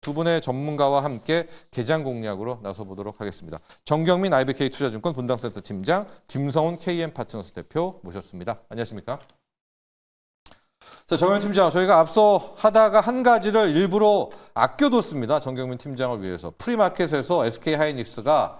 두 분의 전문가와 함께 개장 공략으로 나서보도록 하겠습니다. 정경민 IBK투자증권 분당센터 팀장, 김성훈 KM파트너스 대표 모셨습니다. 안녕하십니까? 자, 정경민 팀장, 저희가 앞서 하다가 한 가지를 일부러 아껴뒀습니다. 정경민 팀장을 위해서. 프리마켓에서 SK하이닉스가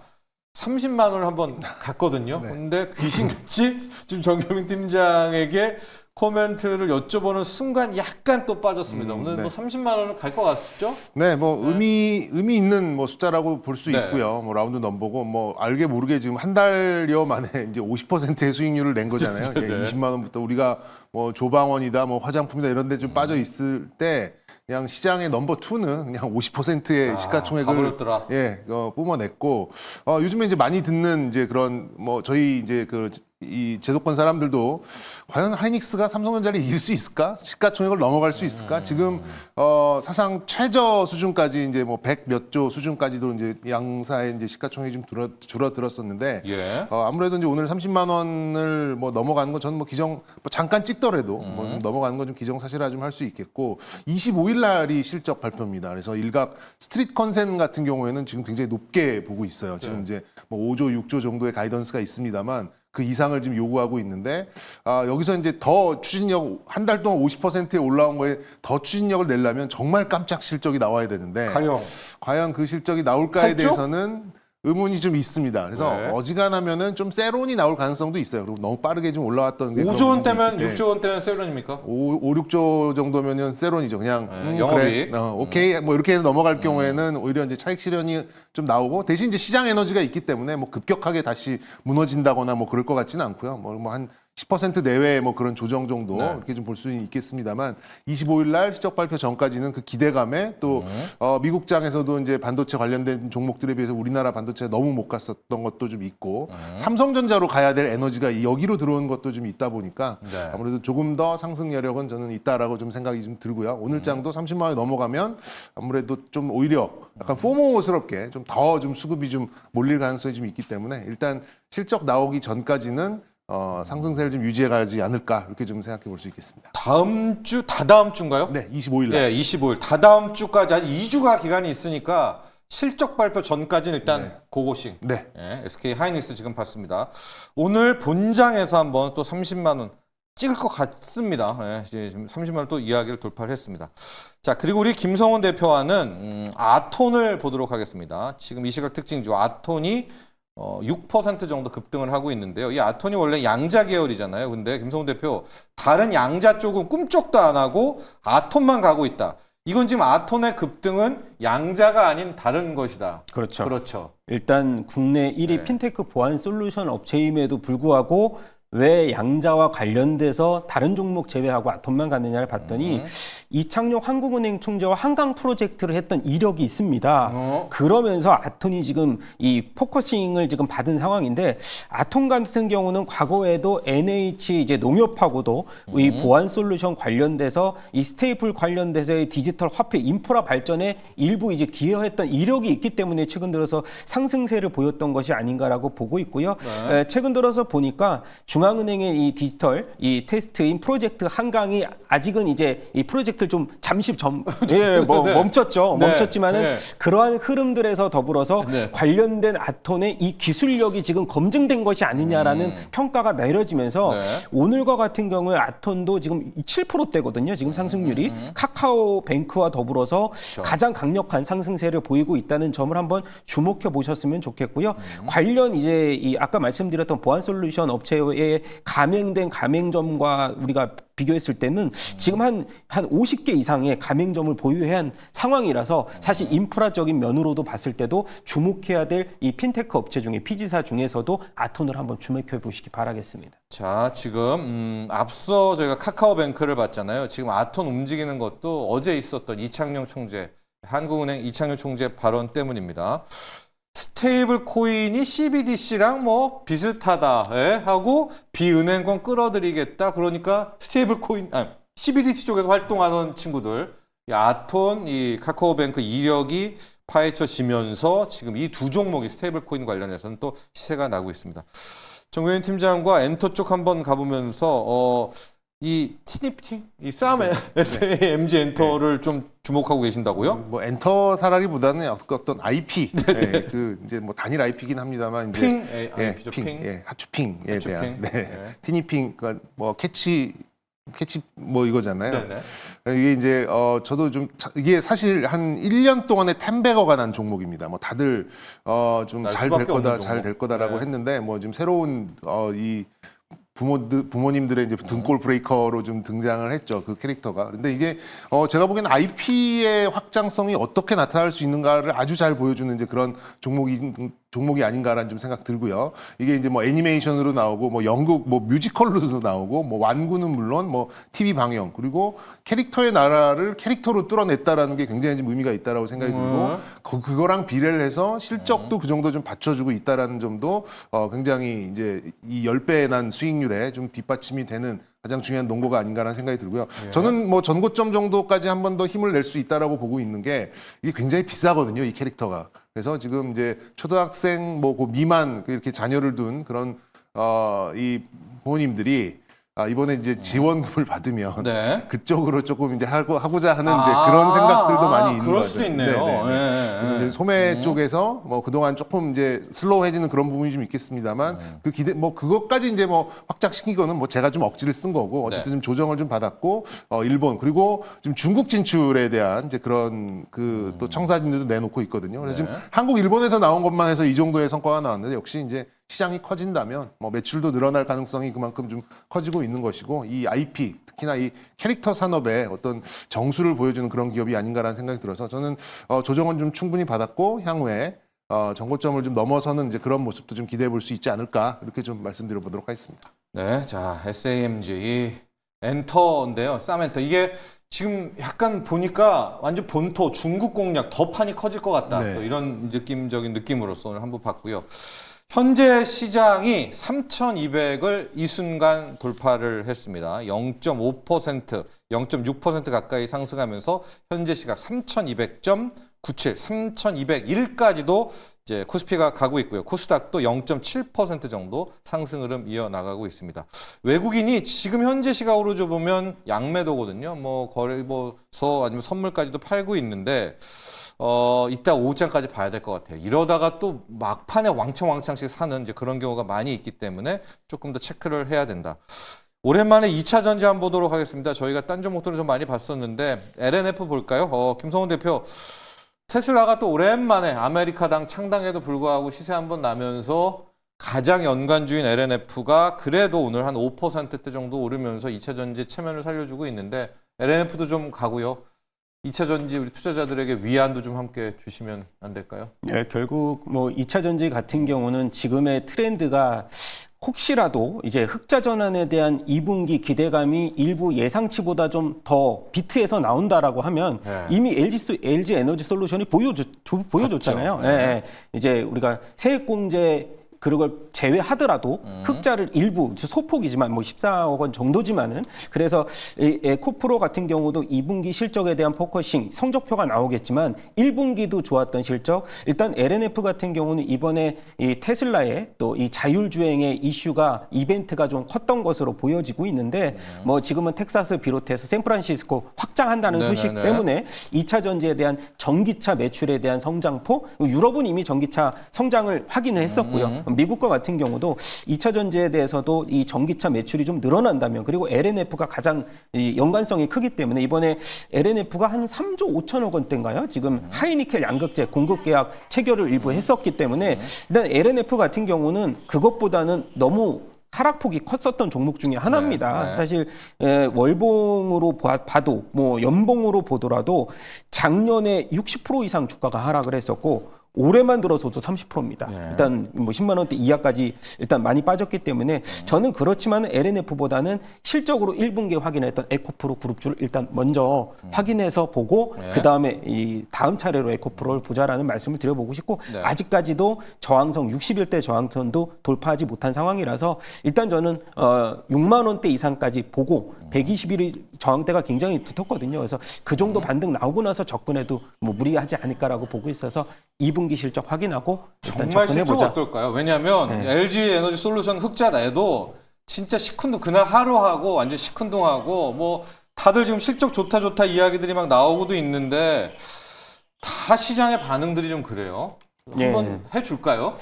30만 원을 한번 갔거든요. 네. 근데 귀신같이 지금 정경민 팀장에게 코멘트를 여쭤보는 순간 약간 또 빠졌습니다. 오늘 네. 뭐 30만 원은 갈 것 같죠? 네, 뭐 의미 있는 뭐 숫자라고 볼 수 네. 있고요. 뭐 라운드 넘버고 뭐 알게 모르게 지금 한 달여 만에 이제 50%의 수익률을 낸 거잖아요. 네. 20만 원부터 우리가 뭐 조방원이다, 뭐 화장품이다 이런 데 좀 빠져 있을 때 그냥 시장의 넘버 2는 그냥 50%의 시가총액을 가버렸더라. 뿜어냈고 요즘에 이제 많이 듣는 이제 그런 뭐 저희 이제 이 제도권 사람들도 과연 하이닉스가 삼성전자를 이길 수 있을까? 시가총액을 넘어갈 수 있을까? 지금 사상 최저 수준까지 이제 뭐 100 몇 조 수준까지도 이제 양사의 이제 시가총액이 좀 줄어들었었는데 예. 아무래도 이제 오늘 30만 원을 뭐 넘어가는 건 저는 뭐 잠깐 찍더라도 뭐 좀 넘어가는 건 좀 기정사실화 좀 할 수 있겠고 25일 날이 실적 발표입니다. 그래서 일각 스트릿 컨센 같은 경우에는 지금 굉장히 높게 보고 있어요. 지금 이제 뭐 5조, 6조 정도의 가이던스가 있습니다만 그 이상을 지금 요구하고 있는데 여기서 이제 더 추진력 한 달 동안 50%에 올라온 거에 더 추진력을 내려면 정말 깜짝 실적이 나와야 되는데 과연 그 실적이 나올까에 8조? 대해서는 의문이 좀 있습니다. 그래서 네. 어지간하면은 좀 세론이 나올 가능성도 있어요. 그리고 너무 빠르게 좀 올라왔던 게 5조 원대면 6조 원대면 세론입니까? 5, 6조 정도면은 세론이죠. 그냥 영업이익. 그래, 오케이 뭐 이렇게 해서 넘어갈 경우에는 오히려 이제 차익 실현이 좀 나오고 대신 이제 시장 에너지가 있기 때문에 뭐 급격하게 다시 무너진다거나 뭐 그럴 것 같지는 않고요. 뭐 한 10% 내외의 뭐 그런 조정 정도 이렇게 좀 볼 수 있겠습니다만 25일 날 실적 발표 전까지는 그 기대감에 또 미국장에서도 이제 반도체 관련된 종목들에 비해서 우리나라 반도체가 너무 못 갔었던 것도 좀 있고 삼성전자로 가야 될 에너지가 여기로 들어온 것도 좀 있다 보니까 네. 아무래도 조금 더 상승 여력은 저는 있다라고 좀 생각이 좀 들고요. 오늘 장도 30만 원이 넘어가면 아무래도 좀 오히려 약간 포모스럽게 좀 더 좀 수급이 좀 몰릴 가능성이 좀 있기 때문에 일단 실적 나오기 전까지는 상승세를 좀 유지해 가지 않을까 이렇게 좀 생각해 볼 수 있겠습니다. 다음 주, 다다음 주인가요? 네, 25일 날. 네, 25일. 다다음 주까지 한 2주가 기간이 있으니까 실적 발표 전까지는 일단 고고싱. 네. 예, SK 하이닉스 지금 봤습니다. 오늘 본장에서 한번 또 30만 원 찍을 것 같습니다. 예, 이제 지금 30만 원 또 이야기를 돌파를 했습니다. 자, 그리고 우리 김성훈 대표와는 아톤을 보도록 하겠습니다. 지금 이 시각 특징주 아톤이 6% 정도 급등을 하고 있는데요. 이 아톤이 원래 양자 계열이잖아요. 근데 김성훈 대표 다른 양자 쪽은 꿈쩍도 안 하고 아톤만 가고 있다. 이건 지금 아톤의 급등은 양자가 아닌 다른 것이다. 그렇죠. 그렇죠. 일단 국내 1위 네. 핀테크 보안 솔루션 업체임에도 불구하고 왜 양자와 관련돼서 다른 종목 제외하고 아톤만 갔느냐를 봤더니 이창용 한국은행 총재와 한강 프로젝트를 했던 이력이 있습니다. 그러면서 아톤이 지금 이 포커싱을 지금 받은 상황인데 아톤 같은 경우는 과거에도 NH 이제 농협하고도 이 보안 솔루션 관련돼서 이 스테이플 관련돼서의 디지털 화폐 인프라 발전에 일부 이제 기여했던 이력이 있기 때문에 최근 들어서 상승세를 보였던 것이 아닌가라고 보고 있고요. 최근 들어서 보니까 중앙은행의 이 디지털 이 테스트인 프로젝트 한강이 아직은 이제 이 프로젝트를 좀 잠시 멈췄죠. 네. 멈췄지만은 네. 그러한 흐름들에서 더불어서 네. 관련된 아톤의 이 기술력이 지금 검증된 것이 아니냐라는 평가가 내려지면서 네. 오늘과 같은 경우에 아톤도 지금 7%대거든요. 지금 상승률이 카카오뱅크와 더불어서 가장 강력한 상승세를 보이고 있다는 점을 한번 주목해 보셨으면 좋겠고요. 관련 이제 이 아까 말씀드렸던 보안 솔루션 업체의 가맹된 가맹점과 우리가 비교했을 때는 지금 한 50개 이상의 가맹점을 보유한 상황이라서 사실 인프라적인 면으로도 봤을 때도 주목해야 될 이 핀테크 업체 중에 피지사 중에서도 아톤을 한번 주목해 보시기 바라겠습니다. 자, 지금 앞서 저희가 카카오뱅크를 봤잖아요. 지금 아톤 움직이는 것도 어제 있었던 이창용 총재, 한국은행 이창용 총재 발언 때문입니다. 스테이블 코인이 CBDC랑 뭐 비슷하다 하고 비은행권 끌어들이겠다. 그러니까 스테이블 코인, CBDC 쪽에서 활동하던 친구들, 이 아톤, 이 카카오뱅크 이력이 파헤쳐지면서 지금 이 두 종목이 스테이블 코인 관련해서는 또 시세가 나고 있습니다. 정경민 팀장과 엔터 쪽 한번 가보면서 이 티니팅, 이 쌈 SAMG 엔터를 좀 주목하고 계신다고요? 뭐 엔터사라기보다는 어떤 IP, 예, 그 이제 뭐 단일 IP긴 합니다만 이제 핑, 예, IP죠, 핑, 핑. 예, 하추핑에 대한 하추핑. 네. 네. 티니핑, 그러니까 뭐 캐치 뭐 이거잖아요. 네네. 이게 이제 저도 좀 이게 사실 한 1년 동안에 10배가 난 종목입니다. 뭐 다들 좀 날 잘 될 수밖에 거다, 없는 잘 될 종목. 거다라고 네. 했는데 뭐 지금 새로운 이 부모님들의 이제 등골 브레이커로 좀 등장을 했죠. 그 캐릭터가. 근데 이게 제가 보기엔 IP의 확장성이 어떻게 나타날 수 있는가를 아주 잘 보여주는 이제 그런 종목이 아닌가라는 좀 생각 들고요. 이게 이제 뭐 애니메이션으로 나오고 뭐 연극 뭐 뮤지컬로도 나오고 뭐 완구는 물론 뭐 TV 방영 그리고 캐릭터의 나라를 캐릭터로 뚫어냈다라는 게 굉장히 좀 의미가 있다라고 생각이 들고 그거랑 비례를 해서 실적도 그 정도 좀 받쳐주고 있다라는 점도 굉장히 이제 이 10배에 난 수익률에 좀 뒷받침이 되는 가장 중요한 농고가 아닌가라는 생각이 들고요. 저는 뭐 전고점 정도까지 한 번 더 힘을 낼 수 있다라고 보고 있는 게 이게 굉장히 비싸거든요, 이 캐릭터가. 그래서 지금 이제 초등학생 뭐 그 미만 이렇게 자녀를 둔 그런 이 부모님들이 이번에 이제 지원금을 받으면 네. 그쪽으로 조금 이제 하고자 하는 이제 그런 생각들도 많이 있는 그럴 거죠. 수도 있네요. 그래서 이제 소매 쪽에서 뭐 그동안 조금 이제 슬로우해지는 그런 부분이 좀 있겠습니다만 그 기대 뭐 그것까지 이제 뭐 확장시키고는 뭐 제가 좀 억지를 쓴 거고 어쨌든 좀 조정을 좀 받았고 일본 그리고 지금 중국 진출에 대한 이제 그런 그 또 청사진들도 내놓고 있거든요. 그래서 지금 한국 일본에서 나온 것만 해서 이 정도의 성과가 나왔는데 역시 이제 시장이 커진다면 뭐 매출도 늘어날 가능성이 그만큼 좀 커지고 있는 것이고 이 IP 특히나 이 캐릭터 산업의 어떤 정수를 보여주는 그런 기업이 아닌가라는 생각이 들어서 저는 조정은 좀 충분히 받았고 향후에 정고점을 좀 넘어서는 이제 그런 모습도 좀 기대해 볼 수 있지 않을까 이렇게 좀 말씀드려 보도록 하겠습니다. 네, 자 SAMG 엔터인데요, 쌈 엔터 이게 지금 약간 보니까 완전 본토 중국 공략 더 판이 커질 것 같다. 네. 또 이런 느낌적인 느낌으로서 오늘 한번 봤고요. 현재 시장이 3,200을 이 순간 돌파를 했습니다. 0.5%, 0.6% 가까이 상승하면서 현재 시각 3,200.97, 3,201까지도 이제 코스피가 가고 있고요. 코스닥도 0.7% 정도 상승 흐름 이어나가고 있습니다. 외국인이 지금 현재 시각으로 보면 양매도거든요. 뭐 거래소서 아니면 선물까지도 팔고 있는데 이따 오후장까지 봐야 될 것 같아요. 이러다가 또 막판에 왕창씩 사는 이제 그런 경우가 많이 있기 때문에 조금 더 체크를 해야 된다. 오랜만에 2차 전지 한번 보도록 하겠습니다. 저희가 딴 종목들을 좀 많이 봤었는데 LNF 볼까요? 김성훈 대표, 테슬라가 또 오랜만에 아메리카당 창당에도 불구하고 시세 한번 나면서 가장 연관주인 LNF가 그래도 오늘 한 5%대 정도 오르면서 2차 전지 체면을 살려주고 있는데 LNF도 좀 가고요. 2차 전지 우리 투자자들에게 위안도 좀 함께 주시면 안 될까요? 네, 결국 뭐 2차 전지 같은 경우는 지금의 트렌드가 혹시라도 이제 흑자 전환에 대한 2분기 기대감이 일부 예상치보다 좀 더 비트에서 나온다라고 하면 네. 이미 LG 에너지 솔루션이 보여줬잖아요. 봤죠. 예, 예. 이제 우리가 세액공제 그걸 제외하더라도 흑자를 일부 소폭이지만 뭐 14억 원 정도지만은 그래서 에코프로 같은 경우도 2분기 실적에 대한 포커싱 성적표가 나오겠지만 1분기도 좋았던 실적. 일단 LNF 같은 경우는 이번에 이 테슬라의 또 이 자율주행의 이슈가 이벤트가 좀 컸던 것으로 보여지고 있는데 뭐 지금은 텍사스 비롯해서 샌프란시스코 확장한다는 소식 때문에 2차 전지에 대한 전기차 매출에 대한 성장포, 유럽은 이미 전기차 성장을 확인을 했었고요. 미국과 같은 경우도 2차 전지에 대해서도 이 전기차 매출이 좀 늘어난다면 그리고 LNF가 가장 이 연관성이 크기 때문에 이번에 LNF가 한 3조 5천억 원대인가요? 지금 하이니켈 양극재 공급 계약 체결을 일부 했었기 때문에 일단 LNF 같은 경우는 그것보다는 너무 하락폭이 컸었던 종목 중에 하나입니다. 네, 네. 사실 월봉으로 봐도 뭐 연봉으로 보더라도 작년에 60% 이상 주가가 하락을 했었고 올해만 들어서도 30%입니다. 네. 일단 뭐 10만 원대 이하까지 일단 많이 빠졌기 때문에 저는 그렇지만 LNF보다는 실적으로 1분기에 확인했던 에코프로 그룹주를 일단 먼저 확인해서 보고 네. 그 다음에 이 다음 차례로 에코프로를 보자라는 말씀을 드려보고 싶고 네. 아직까지도 저항성 60일대 저항선도 돌파하지 못한 상황이라서 일단 저는 6만 원대 이상까지 보고 120일의 저항대가 굉장히 두텁거든요. 그래서 그 정도 반등 나오고 나서 접근해도 뭐 무리하지 않을까라고 보고 있어서 2분기 실적 확인하고 일단 정말 실적 접근해보자. 어떨까요? 왜냐하면 네. LG 에너지 솔루션 흑자 내도 진짜 시큰둥 그날 하루 하고 완전 시큰둥하고 뭐 다들 지금 실적 좋다 이야기들이 막 나오고도 있는데 다 시장의 반응들이 좀 그래요. 한번 해줄까요?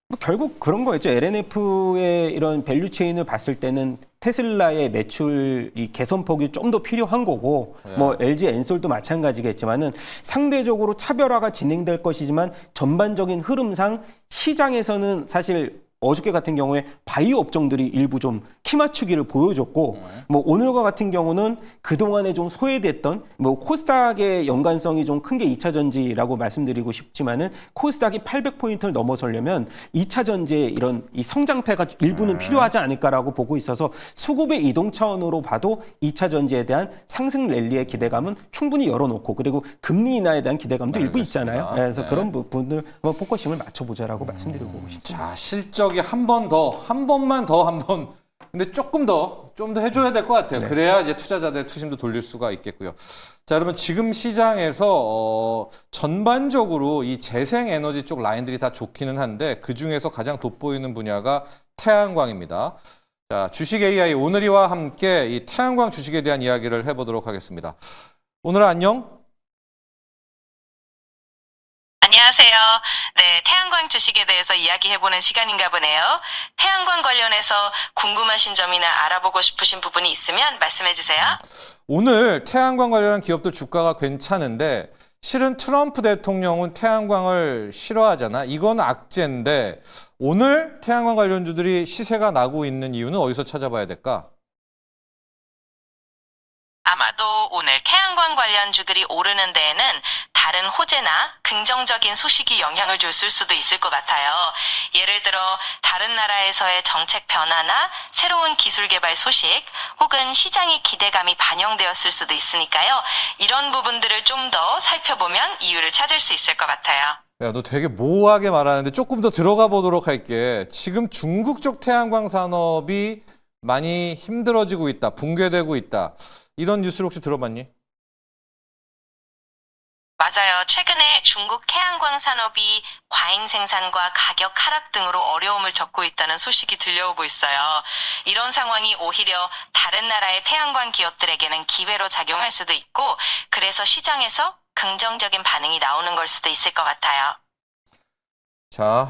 뭐 결국 그런 거였죠. LNF의 이런 밸류 체인을 봤을 때는 테슬라의 매출 이 개선폭이 좀 더 필요한 거고, 뭐 LG 엔솔도 마찬가지겠지만은 상대적으로 차별화가 진행될 것이지만 전반적인 흐름상 시장에서는 사실 어저께 같은 경우에 바이오 업종들이 일부 좀 키 맞추기를 보여줬고, 뭐 오늘과 같은 경우는 그동안에 좀 소외됐던 뭐 코스닥의 연관성이 좀 큰 게 2차 전지라고 말씀드리고 싶지만은 코스닥이 800포인트를 넘어서려면 2차 전지의 이런 이 성장패가 일부는 필요하지 않을까라고 보고 있어서 수급의 이동 차원으로 봐도 2차 전지에 대한 상승 랠리의 기대감은 충분히 열어놓고, 그리고 금리 인하에 대한 기대감도 일부 있잖아요. 그래서 네. 그런 부분들 한번 포커싱을 맞춰보자라고 말씀드리고 싶습니다. 자, 실적이 한 번만 더 근데 좀 더 해줘야 될 것 같아요. 그래야 이제 투자자들의 투심도 돌릴 수가 있겠고요. 자, 여러분 지금 시장에서 전반적으로 이 재생에너지 쪽 라인들이 다 좋기는 한데 그 중에서 가장 돋보이는 분야가 태양광입니다. 자, 주식 AI 오늘이와 함께 이 태양광 주식에 대한 이야기를 해보도록 하겠습니다. 오늘은 안녕. 안녕하세요. 네, 태양광 주식에 대해서 이야기해보는 시간인가 보네요. 태양광 관련해서 궁금하신 점이나 알아보고 싶으신 부분이 있으면 말씀해주세요. 오늘 태양광 관련한 기업들 주가가 괜찮은데 실은 트럼프 대통령은 태양광을 싫어하잖아. 이건 악재인데 오늘 태양광 관련주들이 시세가 나고 있는 이유는 어디서 찾아봐야 될까? 아마도 오늘 태양광 관련주들이 오르는 데에는 다른 호재나 긍정적인 소식이 영향을 줬을 수도 있을 것 같아요. 예를 들어 다른 나라에서의 정책 변화나 새로운 기술 개발 소식 혹은 시장의 기대감이 반영되었을 수도 있으니까요. 이런 부분들을 좀 더 살펴보면 이유를 찾을 수 있을 것 같아요. 야, 너 되게 모호하게 말하는데 조금 더 들어가 보도록 할게. 지금 중국 쪽 태양광 산업이 많이 힘들어지고 있다, 붕괴되고 있다. 이런 뉴스를 혹시 들어봤니? 맞아요. 최근에 중국 태양광 산업이 과잉 생산과 가격 하락 등으로 어려움을 겪고 있다는 소식이 들려오고 있어요. 이런 상황이 오히려 다른 나라의 태양광 기업들에게는 기회로 작용할 수도 있고, 그래서 시장에서 긍정적인 반응이 나오는 걸 수도 있을 것 같아요. 자,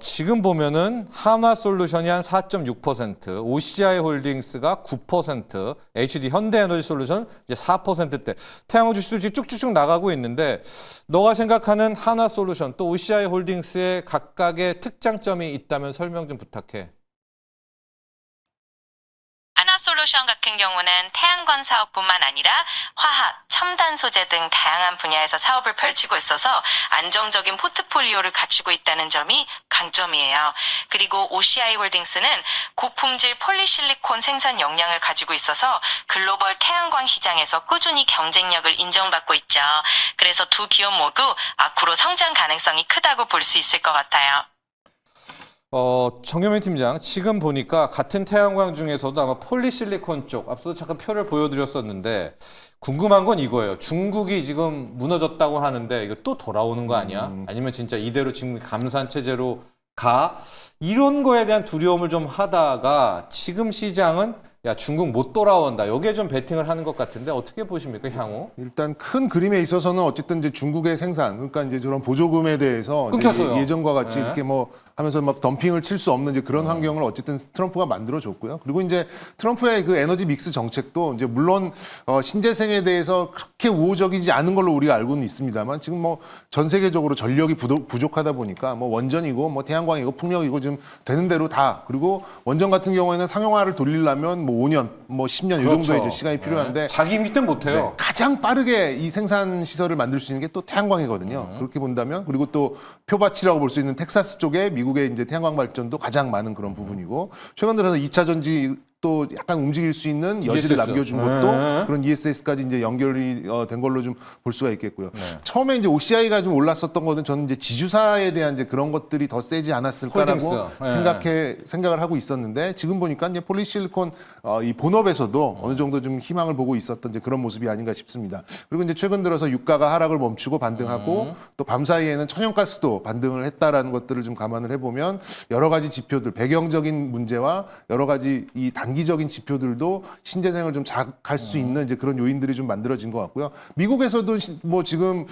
지금 보면은 한화솔루션이 한 4.6%, OCI 홀딩스가 9%, HD 현대에너지솔루션 이제 4%대. 태양광 주식도 지금 쭉쭉쭉 나가고 있는데 너가 생각하는 한화솔루션 또 OCI 홀딩스의 각각의 특장점이 있다면 설명 좀 부탁해. 하나솔루션 같은 경우는 태양광 사업뿐만 아니라 화학, 첨단 소재 등 다양한 분야에서 사업을 펼치고 있어서 안정적인 포트폴리오를 갖추고 있다는 점이 강점이에요. 그리고 OCI 홀딩스는 고품질 폴리실리콘 생산 역량을 가지고 있어서 글로벌 태양광 시장에서 꾸준히 경쟁력을 인정받고 있죠. 그래서 두 기업 모두 앞으로 성장 가능성이 크다고 볼 수 있을 것 같아요. 정현민 팀장, 지금 보니까 같은 태양광 중에서도 아마 폴리실리콘 쪽, 앞서도 잠깐 표를 보여드렸었는데 궁금한 건 이거예요. 중국이 지금 무너졌다고 하는데 이거 또 돌아오는 거 아니야? 아니면 진짜 이대로 지금 감산 체제로 가? 이런 거에 대한 두려움을 좀 하다가 지금 시장은 야, 중국 못 돌아온다. 여기에 좀 베팅을 하는 것 같은데 어떻게 보십니까, 향후? 일단 큰 그림에 있어서는 어쨌든 이제 중국의 생산, 그러니까 이제 저런 보조금에 대해서 이제 끊겼어요. 예전과 같이 네. 이렇게 뭐 하면서 막 덤핑을 칠 수 없는 이제 그런 환경을 어쨌든 트럼프가 만들어줬고요. 그리고 이제 트럼프의 그 에너지 믹스 정책도 이제 물론 신재생에 대해서 그렇게 우호적이지 않은 걸로 우리가 알고는 있습니다만 지금 뭐 전 세계적으로 전력이 부족하다 보니까 뭐 원전이고 뭐 태양광이고 풍력이고 지금 되는 대로 다, 그리고 원전 같은 경우에는 상용화를 돌리려면 뭐 5년, 뭐 10년 이 그렇죠. 정도의 이제 시간이 필요한데 네. 자기 힘 때는 못해요. 네, 가장 빠르게 이 생산 시설을 만들 수 있는 게 또 태양광이거든요. 그렇게 본다면, 그리고 또 표밭이라고 볼 수 있는 텍사스 쪽에 미국의 이제 태양광 발전도 가장 많은 그런 부분이고, 최근 들어서 2차 전지 또 약간 움직일 수 있는 여지를 ESS. 남겨준 것도 네. 그런 ESS까지 이제 연결이 된 걸로 좀 볼 수가 있겠고요. 네. 처음에 이제 OCI가 좀 올랐었던 거는 저는 이제 지주사에 대한 이제 그런 것들이 더 세지 않았을까라고 홀딩스. 생각을 하고 있었는데 지금 보니까 이제 폴리실리콘 이 본업에서도 어느 정도 좀 희망을 보고 있었던 이제 그런 모습이 아닌가 싶습니다. 그리고 이제 최근 들어서 유가가 하락을 멈추고 반등하고 또 밤사이에는 천연가스도 반등을 했다라는 것들을 좀 감안을 해보면 여러 가지 지표들 배경적인 문제와 여러 가지 이 단기적인 지표들도 신재생을 좀 자극할 수 있는 이제 그런 요인들이 좀 만들어진 것 같고요. 미국에서도 뭐 지금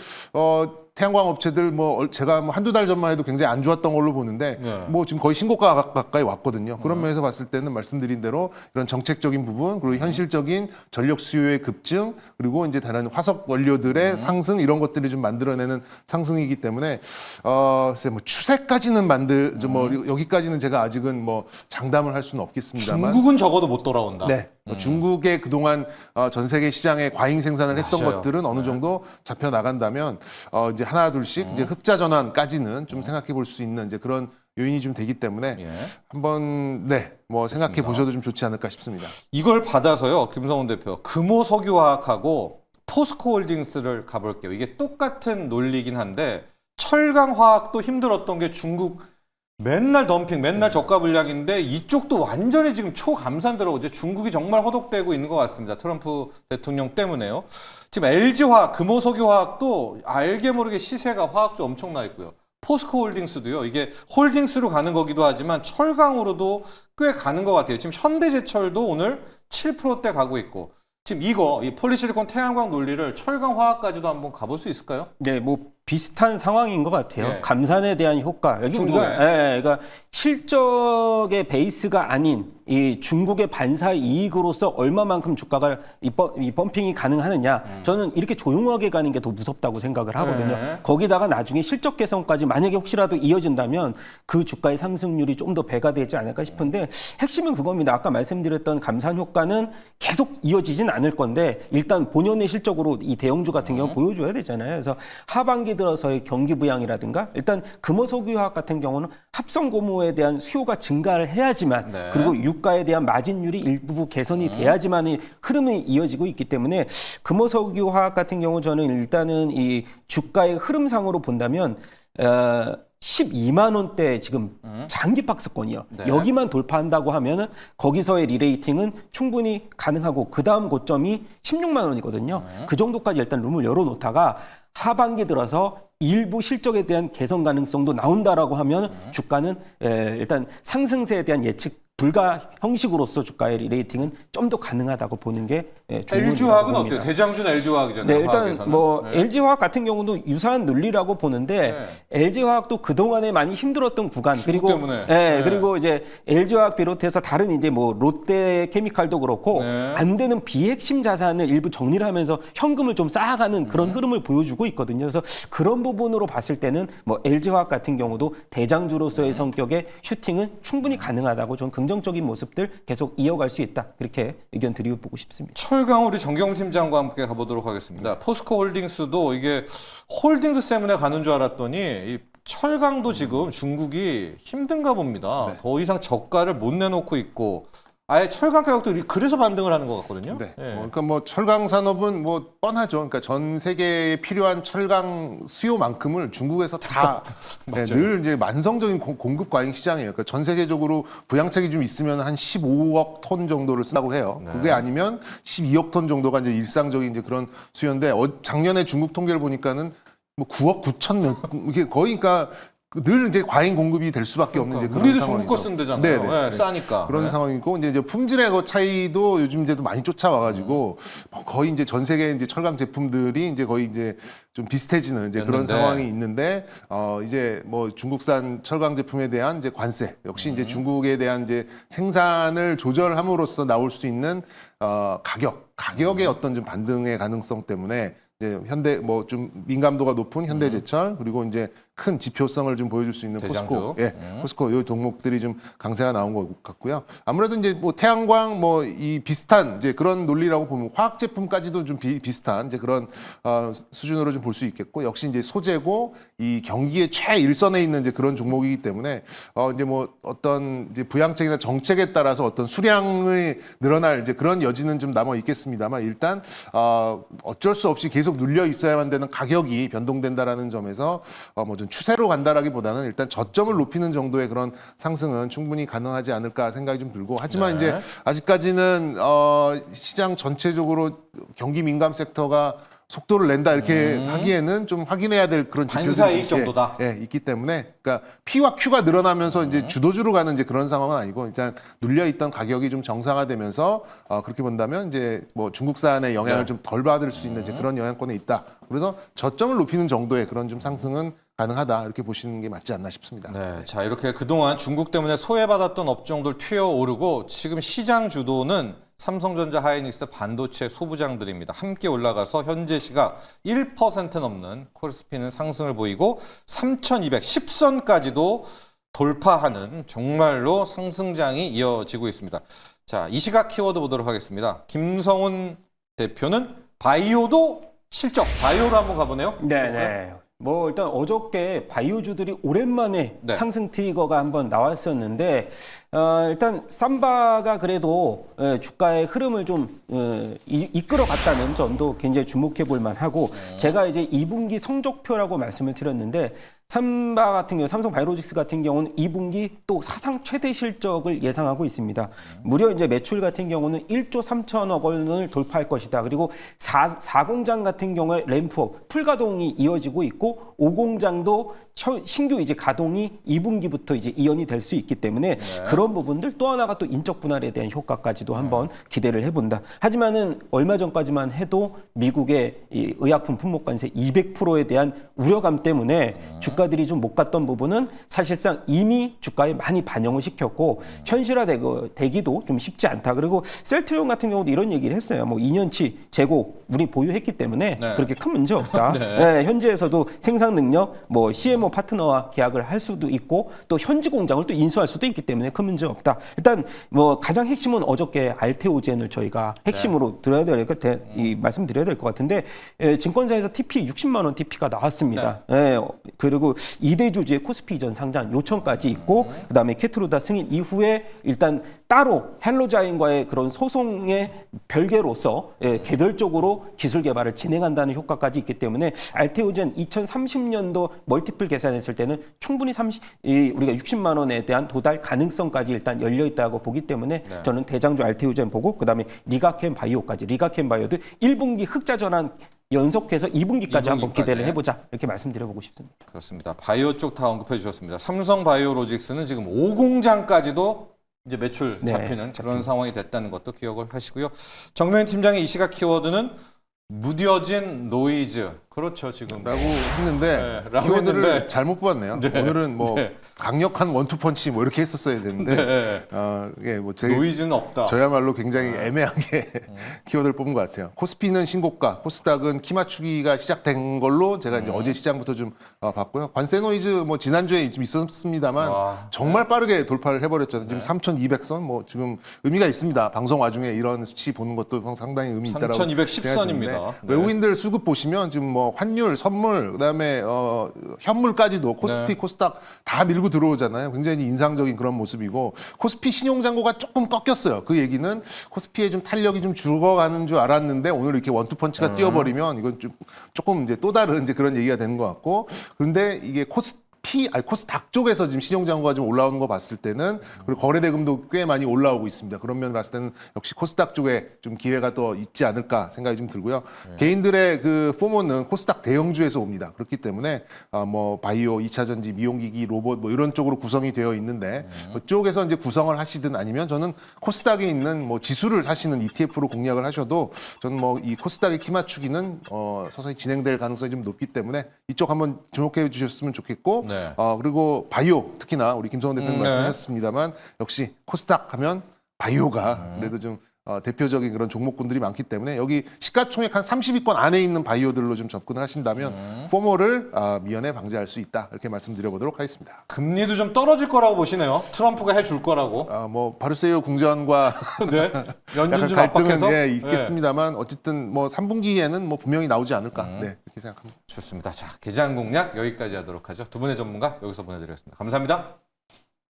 태양광 업체들 뭐 제가 뭐 한두 달 전만 해도 굉장히 안 좋았던 걸로 보는데 네. 뭐 지금 거의 신고가 가까이 왔거든요. 그런 면에서 봤을 때는 말씀드린 대로 이런 정책적인 부분 그리고 현실적인 전력 수요의 급증 그리고 이제 다른 화석 원료들의 상승 이런 것들이 좀 만들어내는 상승이기 때문에 글쎄 뭐 추세까지는 뭐 여기까지는 제가 아직은 뭐 장담을 할 수는 없겠습니다만 중국은 적어도 못 돌아온다. 네. 뭐 중국의 그동안 전 세계 시장에 과잉 생산을 했던 맞아요. 것들은 어느 정도 잡혀 나간다면 이제 하나 둘씩 이제 흑자 전환까지는 좀 생각해 볼 수 있는 이제 그런 요인이 좀 되기 때문에 예. 한번 뭐 생각해 보셔도 좀 좋지 않을까 싶습니다. 이걸 받아서요, 김성훈 대표. 금호석유화학하고 포스코홀딩스를 가볼게요. 이게 똑같은 논리긴 한데 철강화학도 힘들었던 게 중국 맨날 덤핑, 맨날 저가 불량인데 이쪽도 완전히 지금 초감산더라고요. 이제 중국이 정말 허덕대고 있는 것 같습니다. 트럼프 대통령 때문에요. 지금 LG화학, 금호석유화학도 알게 모르게 시세가 화학주 엄청나 있고요. 포스코홀딩스도요. 이게 홀딩스로 가는 거기도 하지만 철강으로도 꽤 가는 것 같아요. 지금 현대제철도 오늘 7%대 가고 있고 지금 이 폴리실리콘 태양광 논리를 철강화학까지도 한번 가볼 수 있을까요? 네, 뭐 비슷한 상황인 것 같아요. 예. 감산에 대한 효과. 여기 중국에. 그러니까 실적의 베이스가 아닌 이 중국의 반사 이익으로서 얼마만큼 주가가 이 펌핑이 가능하느냐. 저는 이렇게 조용하게 가는 게 더 무섭다고 생각을 하거든요. 네. 거기다가 나중에 실적 개선까지 만약에 혹시라도 이어진다면 그 주가의 상승률이 좀 더 배가 되지 않을까 싶은데 핵심은 그겁니다. 아까 말씀드렸던 감산 효과는 계속 이어지진 않을 건데 일단 본연의 실적으로 이 대형주 같은 경우 보여줘야 되잖아요. 그래서 하반기 들어서의 경기 부양이라든가 일단 금호석유화학 같은 경우는 합성 고무에 대한 수요가 증가를 해야지만 네. 그리고 유가에 대한 마진율이 일부 개선이 돼야지만 흐름이 이어지고 있기 때문에 금호석유화학 같은 경우 저는 일단은 이 주가의 흐름상으로 본다면 12만 원대 지금 장기 박스권이요. 네. 여기만 돌파한다고 하면은 거기서의 리레이팅은 충분히 가능하고 그 다음 고점이 16만 원이거든요. 그 정도까지 일단 룸을 열어놓다가 하반기 들어서 일부 실적에 대한 개선 가능성도 나온다라고 하면 주가는 일단 상승세에 대한 예측 불가 형식으로서 주가의 리레이팅은 좀 더 가능하다고 보는 게 좋은 LG화학은 봅니다. 어때요? 대장주는 LG화학이잖아요. 네, 일단 화학에서는. 뭐 네. LG화학 같은 경우도 유사한 논리라고 보는데 LG화학도 그동안에 많이 힘들었던 구간 그리고 때문에. 그리고 이제 LG화학 비롯해서 다른 이제 뭐 롯데 케미칼도 그렇고 네. 안 되는 비핵심 자산을 일부 정리를 하면서 현금을 좀 쌓아가는 그런 흐름을 보여주고 있거든요. 그래서 그런 부분으로 봤을 때는 뭐 LG화학 같은 경우도 대장주로서의 성격의 슈팅은 충분히 가능하다고 좀 긍정적인 모습들 계속 이어갈 수 있다. 그렇게 의견 드리고 싶습니다. 철강 우리 정경 팀장과 함께 가보도록 하겠습니다. 포스코홀딩스도 이게 홀딩스 때문에 가는 줄 알았더니 이 철강도 지금 중국이 힘든가 봅니다. 네. 더 이상 저가를 못 내놓고 있고 아예 철강 가격도 그래서 반등을 하는 것 같거든요. 네. 예. 그러니까 뭐 철강 산업은 뭐 뻔하죠. 그러니까 전 세계에 필요한 철강 수요만큼을 중국에서 다 늘 이제 만성적인 공급 과잉 시장이에요. 그러니까 전 세계적으로 부양책이 좀 있으면 한 15억 ton 정도를 쓴다고 해요. 네. 그게 아니면 12억 ton 정도가 이제 일상적인 이제 그런 수요인데 작년에 중국 통계를 보니까는 뭐 9억 9천 몇 이게 거의 그러니까 늘 이제 과잉 공급이 될 수밖에 없는 이제 그런 우리도 상황이죠. 중국 거 쓰면 되잖아요. 네네. 예, 싸니까. 그런 네. 상황이고 이제 품질의 그 차이도 요즘 이제 많이 쫓아와가지고 거의 이제 전 세계 이제 철강 제품들이 이제 거의 이제 좀 비슷해지는 이제 그런 됐는데. 상황이 있는데 이제 뭐 중국산 철강 제품에 대한 이제 관세 역시 이제 중국에 대한 이제 생산을 조절함으로써 나올 수 있는 가격의 어떤 좀 반등의 가능성 때문에 이제 현대 뭐 좀 민감도가 높은 현대제철 그리고 이제 큰 지표성을 좀 보여줄 수 있는 대장주. 포스코, 예, 포스코 이 종목들이 좀 강세가 나온 것 같고요. 아무래도 이제 뭐 태양광 뭐 이 비슷한 이제 그런 논리라고 보면 화학 제품까지도 좀 비슷한 이제 그런 수준으로 좀 볼 수 있겠고 역시 이제 소재고 이 경기의 최일선에 있는 이제 그런 종목이기 때문에 이제 뭐 어떤 이제 부양책이나 정책에 따라서 어떤 수량이 늘어날 이제 그런 여지는 좀 남아 있겠습니다만 일단 어쩔 수 없이 계속 눌려 있어야만 되는 가격이 변동된다라는 점에서 뭐 좀 추세로 간다라기보다는 일단 저점을 높이는 정도의 그런 상승은 충분히 가능하지 않을까 생각이 좀 들고 하지만 이제 아직까지는 시장 전체적으로 경기 민감 섹터가 속도를 낸다 이렇게 하기에는 좀 확인해야 될 그런 반사이익 지표들이 정도다. 있기 때문에 그러니까 P와 Q가 늘어나면서 이제 주도주로 가는 이제 그런 상황은 아니고 일단 눌려 있던 가격이 좀 정상화되면서 그렇게 본다면 이제 뭐 중국산의 영향을 좀 덜 받을 수 있는 이제 그런 영향권에 있다. 그래서 저점을 높이는 정도의 그런 좀 상승은 가능하다 이렇게 보시는 게 맞지 않나 싶습니다. 네, 자 이렇게 그동안 중국 때문에 소외받았던 업종들 튀어오르고 지금 시장 주도는 삼성전자, 하이닉스, 반도체 소부장들입니다. 함께 올라가서 현재 시각 1% 넘는 코스피는 상승을 보이고 3,210선까지도 돌파하는 정말로 상승장이 이어지고 있습니다. 자, 이 시각 키워드 보도록 하겠습니다. 김성훈 대표는 바이오도 실적, 바이오로 한번 가보네요. 네네. 뭐 일단 어저께 바이오주들이 오랜만에 네. 상승 트리거가 한번 나왔었는데 일단 삼바가 그래도 주가의 흐름을 좀 이끌어갔다는 점도 굉장히 주목해 볼 만하고 제가 이제 2분기 성적표라고 말씀을 드렸는데 삼바 같은 경우 삼성 바이오로직스 같은 경우는 2분기 또 사상 최대 실적을 예상하고 있습니다. 무려 이제 매출 같은 경우는 1조 3천억 원을 돌파할 것이다. 그리고 4공장 같은 경우에 램프업 풀가동이 이어지고 있고 5공장도 신규 이제 가동이 2분기부터 이제 이연이 될 수 있기 때문에 그런 부분들 또 하나가 또 인적 분할에 대한 효과까지도 한번 기대를 해본다. 하지만은 얼마 전까지만 해도 미국의 이 의약품 품목 관세 200%에 대한 우려감 때문에 주가들이 좀 못 갔던 부분은 사실상 이미 주가에 많이 반영을 시켰고 현실화되기도 좀 쉽지 않다. 그리고 셀트리온 같은 경우도 이런 얘기를 했어요. 뭐 2년치 재고 우리 보유했기 때문에 네. 그렇게 큰 문제 없다. 네, 현지에서도 생산 능력, 뭐 CMO 파트너와 계약을 할 수도 있고 또 현지 공장을 또 인수할 수도 있기 때문에 큰 문제 없다. 일단 뭐 가장 핵심은 어저께 알테오젠을 저희가 핵심으로 들어야 될 말씀드려야 될 것 같은데 증권사에서 TP 60만 원 TP가 나왔습니다. 그리고 2대 주주의 코스피 이전 상장 요청까지 있고 그다음에 캐트루다 승인 이후에 일단 따로 헬로자인과의 그런 소송의 별개로서 개별적으로 기술 개발을 진행한다는 효과까지 있기 때문에 알테오젠 2030년도 멀티플 계산했을 때는 충분히 우리가 60만 원에 대한 도달 가능성까지 일단 열려 있다고 보기 때문에 저는 대장주 알테오젠 보고 그다음에 리가켄 바이오까지 리가켄 바이오도 1분기 흑자 전환 연속해서 2분기까지 한번 기대를 해보자 이렇게 말씀드려보고 싶습니다. 그렇습니다. 바이오 쪽 다 언급해 주셨습니다. 삼성 바이오로직스는 지금 5공장까지도 이제 매출 잡히는 그런 상황이 됐다는 것도 기억을 하시고요. 정면 팀장의 이 시각 키워드는 무뎌진 노이즈. 그렇죠, 지금. 라고 했는데 라고 키워드를 했는데. 잘못 뽑았네요. 오늘은 뭐 강력한 원투펀치 뭐 이렇게 했었어야 되는데 예, 뭐 노이즈는 없다. 저야말로 굉장히 애매하게 키워드를 뽑은 것 같아요. 코스피는 신고가, 코스닥은 키 맞추기가 시작된 걸로 제가 이제 어제 시장부터 좀 봤고요. 관세 노이즈 뭐 지난주에 좀 있었습니다만 정말 빠르게 돌파를 해버렸잖아요. 지금 3,200선 뭐 지금 의미가 있습니다. 방송 와중에 이런 수치 보는 것도 상당히 의미 있다라고 3,210선입니다. 외국인들 수급 보시면 지금 뭐 환율, 선물, 그다음에 현물까지도 코스피, 코스닥 다 밀고 들어오잖아요. 굉장히 인상적인 그런 모습이고 코스피 신용잔고가 조금 꺾였어요. 그 얘기는 코스피의 좀 탄력이 좀 죽어가는 줄 알았는데 오늘 이렇게 원투펀치가 뛰어버리면 이건 좀 조금 이제 또 다른 이제 그런 얘기가 되는 것 같고 그런데 이게 코스닥 쪽에서 지금 신용잔고가 좀 올라오는 거 봤을 때는 그리고 거래대금도 꽤 많이 올라오고 있습니다. 그런 면 봤을 때는 역시 코스닥 쪽에 좀 기회가 더 있지 않을까 생각이 좀 들고요. 개인들의 그 포모는 코스닥 대형주에서 옵니다. 그렇기 때문에 뭐 바이오, 2차 전지, 미용기기, 로봇 뭐 이런 쪽으로 구성이 되어 있는데 그쪽에서 이제 구성을 하시든 아니면 저는 코스닥에 있는 뭐 지수를 사시는 ETF로 공략을 하셔도 저는 뭐 이 코스닥의 키 맞추기는 서서히 진행될 가능성이 좀 높기 때문에 이쪽 한번 주목해 주셨으면 좋겠고 그리고 바이오 특히나 우리 김성원 대표님 말씀하셨습니다만 역시 코스닥 하면 바이오가 그래도 좀 대표적인 그런 종목군들이 많기 때문에 여기 시가총액 한 30위권 안에 있는 바이오들로 좀 접근을 하신다면 포모를 미연에 방지할 수 있다. 이렇게 말씀드려보도록 하겠습니다. 금리도 좀 떨어질 거라고 보시네요. 트럼프가 해줄 거라고. 뭐 바르세유 궁전과 네. 연준 약간 좀 갈등은 압박해서. 예, 있겠습니다만 어쨌든 뭐 3분기에는 뭐 분명히 나오지 않을까. 네, 그렇게 생각합니다. 좋습니다. 자, 계좌 공략 여기까지 하도록 하죠. 두 분의 전문가 여기서 보내드리겠습니다. 감사합니다.